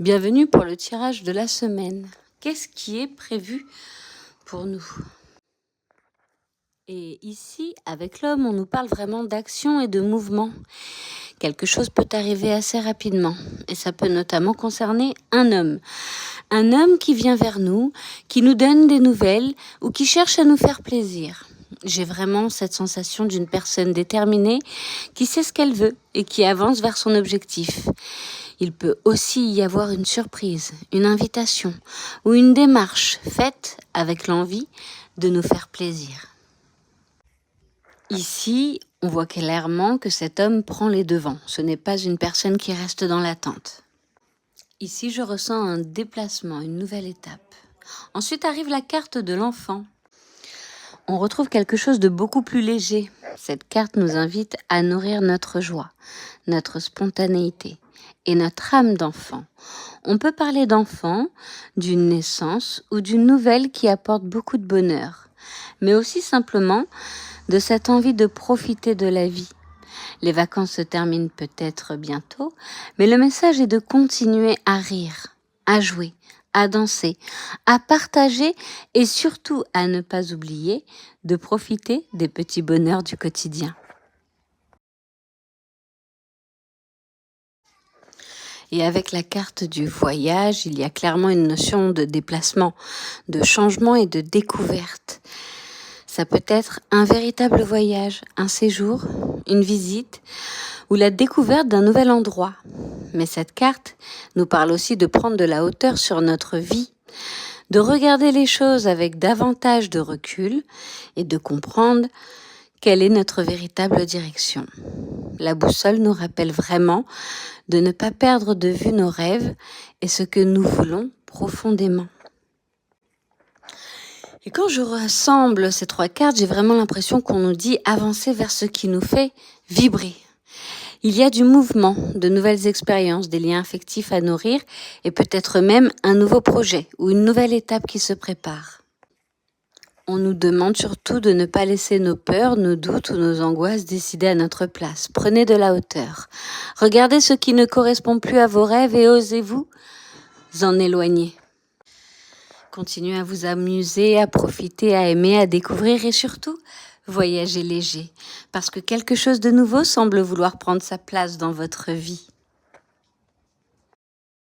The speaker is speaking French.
Bienvenue pour le tirage de la semaine. Qu'est-ce qui est prévu pour nous? Et ici, avec l'homme, on nous parle vraiment d'action et de mouvement. Quelque chose peut arriver assez rapidement. Et ça peut notamment concerner un homme. Un homme qui vient vers nous, qui nous donne des nouvelles ou qui cherche à nous faire plaisir. J'ai vraiment cette sensation d'une personne déterminée qui sait ce qu'elle veut et qui avance vers son objectif. Il peut aussi y avoir une surprise, une invitation ou une démarche faite avec l'envie de nous faire plaisir. Ici, on voit clairement que cet homme prend les devants. Ce n'est pas une personne qui reste dans l'attente. Ici, je ressens un déplacement, une nouvelle étape. Ensuite arrive la carte de l'enfant. On retrouve quelque chose de beaucoup plus léger. Cette carte nous invite à nourrir notre joie, notre spontanéité et notre âme d'enfant. On peut parler d'enfant, d'une naissance ou d'une nouvelle qui apporte beaucoup de bonheur, mais aussi simplement de cette envie de profiter de la vie. Les vacances se terminent peut-être bientôt, mais le message est de continuer à rire, à jouer, à danser, à partager et surtout à ne pas oublier de profiter des petits bonheurs du quotidien. Et avec la carte du voyage, il y a clairement une notion de déplacement, de changement et de découverte. Ça peut être un véritable voyage, un séjour, une visite ou la découverte d'un nouvel endroit. Mais cette carte nous parle aussi de prendre de la hauteur sur notre vie, de regarder les choses avec davantage de recul et de comprendre quelle est notre véritable direction. La boussole nous rappelle vraiment de ne pas perdre de vue nos rêves et ce que nous voulons profondément. Et quand je rassemble ces trois cartes, j'ai vraiment l'impression qu'on nous dit avancer vers ce qui nous fait vibrer. Il y a du mouvement, de nouvelles expériences, des liens affectifs à nourrir et peut-être même un nouveau projet ou une nouvelle étape qui se prépare. On nous demande surtout de ne pas laisser nos peurs, nos doutes ou nos angoisses décider à notre place. Prenez de la hauteur. Regardez ce qui ne correspond plus à vos rêves et osez-vous en éloigner. Continuez à vous amuser, à profiter, à aimer, à découvrir et surtout, voyager léger. Parce que quelque chose de nouveau semble vouloir prendre sa place dans votre vie.